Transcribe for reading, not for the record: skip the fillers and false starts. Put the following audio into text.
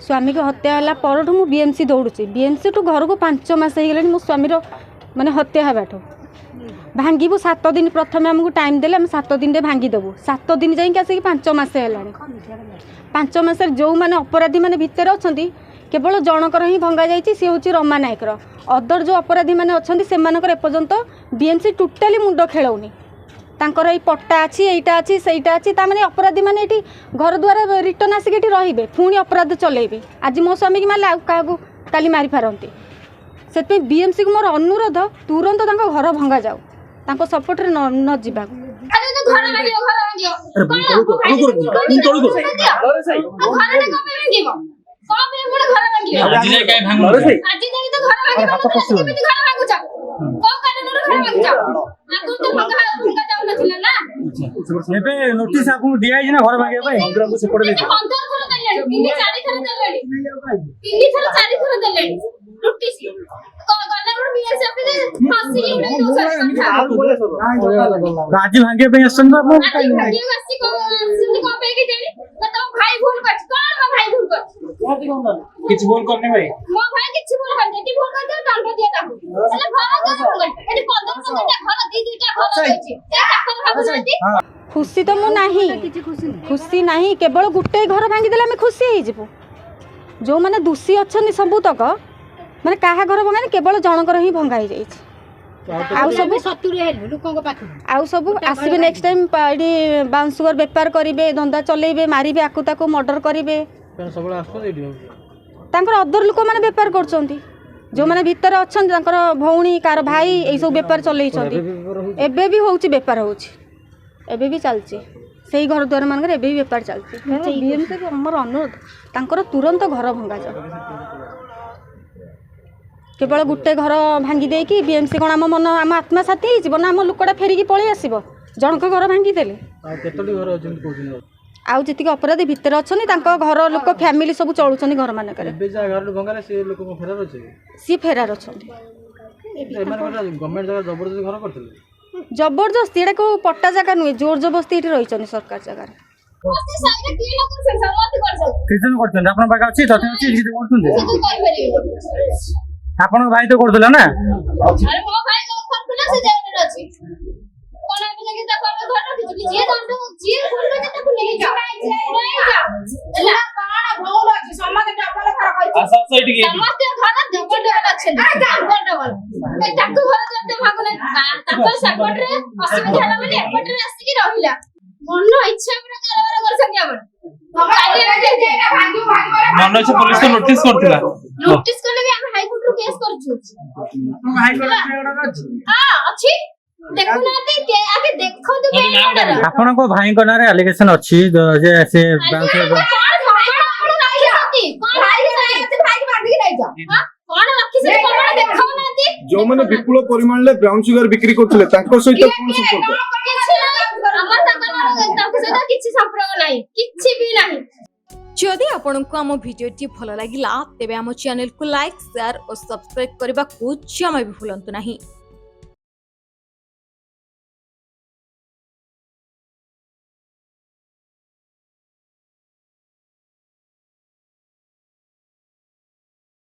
स्वामी को हत्या होला परठू मु बीएमसी दौड़ुची बीएमसी टू घर को 5 मास हो गले मो स्वामी माने हत्या हबाठू भांगीबू 7 दिन प्रथम आमको टाइम देले हम 7 दिन रे भांगी देबू 7 दिन जाई के आसी 5 मास हेलानी 5 मास जो माने अपराधी माने भितर अछंती केवल जनकर ही भंगा जाइए सी हूँ रमा नायकर अदर जो अपराधी मैंने अच्छा से एपर्यंत बीएमसी टोटाली मुंड खेलौनी तांकर ये पट्टा अच्छी यहीटा अच्छी सहीटा अच्छी ताने अपराधी मैंने ये घर द्वारा रिटर्न आसिक रे पुणी अपराध चलेबे आज मो स्वामी की मारे आउ क्या काली मारी पारती से बीएमसी को मोर अनुरोध तुरंत घर भंगा जाऊ सपोर्ट न जीवा नोटिस आपको दिया है ना घर भागे भाई ग्राम से पड़ देते 15 थर देले 3 4 थर देले 3 थर 4 थर देले नोटिस गला बीएस ऑफिस फांसी के राजी भागे पे असन ना भागे हसी को सिंध को पे के देली तो भाई भूल कर कौन भाई भूल कर किछ बोल करने भाई मो भाई किछ भूल कर जेती भूल कर दे दंड दिया ताको એટલે घर का भूल एटी 15 घंटा घर दी टा घर होइछि ते ताकर भागुनती खुशी तो मु नाही खुशी नाही केवल गुटे घर भांगी देले हम खुशी हो जीवु जो माने दोषी अच्छन सबू तक माने काहा घर भंगा केवल जनकर ही भंगा ही जाइछि आउ सब 70 लोकन पाख आउ सब आसीबे नेक्स्ट टाइम पाडी बाउंस सुगर व्यापार करिवे धंदा चलेबे मारिबे आकु ताकु मर्डर करिवे सबले आसो देडी तांकर अदर लोक माने व्यापार करछंती जो माने भीतर अछन तांकर भौणी कार भाई ए सब व्यापार चलैछंती एबे भी होउची व्यापार होउची एबे भी चलची सेही घर द्वार मानकर एबे भी व्यापार चलची बीएमसी को हमर अनुरोध तांकर तुरंत घर भंगा जाऊ केवल गुटे घर भांगी देकी बीएमसी कोन आम मन आम आत्मा साथी हो जीवन आम लोकटा फेरिकी पळै आसीबो जनक घर भांगी देले केतडी घर अजन कोजिन आउ जति अपराधी भितर अछनी तांको घर लोक फैमिली सब चलुछनी घर माने करे एबे जा घर भंगाले से लोक को फेरार अछि सी फेरार अछनी एमान गवर्नमेंट जगह जबरदस्ती घर करथिले जबरदस्ती एटा को पट्टा जगह नुहे जोर जबरदस्ती एठी रहिछनी सरकार जगह ओसे साइड के लोग संसर्वात करछ किछन करछन आपन बागा अछि तथे अछि किछ करथुन से तो कहि परिबे आपन भाई तो करथला ना अरे मो भाई लोग करथला से जेल रे अछि कोन आबे लगे त कर घर रखि जे दंड जे भूल करते ताको ले जा नहीं जा एला काण भौल अछि समाज डबल खरा करछि आसा साइड के समस्त घर डबल डबल अछि डबल डबल ए ताको घर जते भागले ताको सपोर्ट रे असुविधा होला माने एपट रे आसी कि रहिला मन इच्छा पूरा कारबार कर सके हमर मन से पुलिस को नोटिस करथिला नोटिस करले भी हम हाई कोर्ट रो केस करछु हाई कोर्ट हां अछि देखु नाते के आके देखो तो के आपन को भाई को नारे एलिगेशन अछि जे से बैंक से जो मैंने विपुल परिमाण ले ब्राउन शुगर बिक्री करथिले तांको सहित कोन संपर्क जदि आपण को आम भिडियोटी भल लागिला तेबे आम चैनल को लाइक शेयर और सब्सक्राइब करबा को जमा भी भूलंतु नहीं।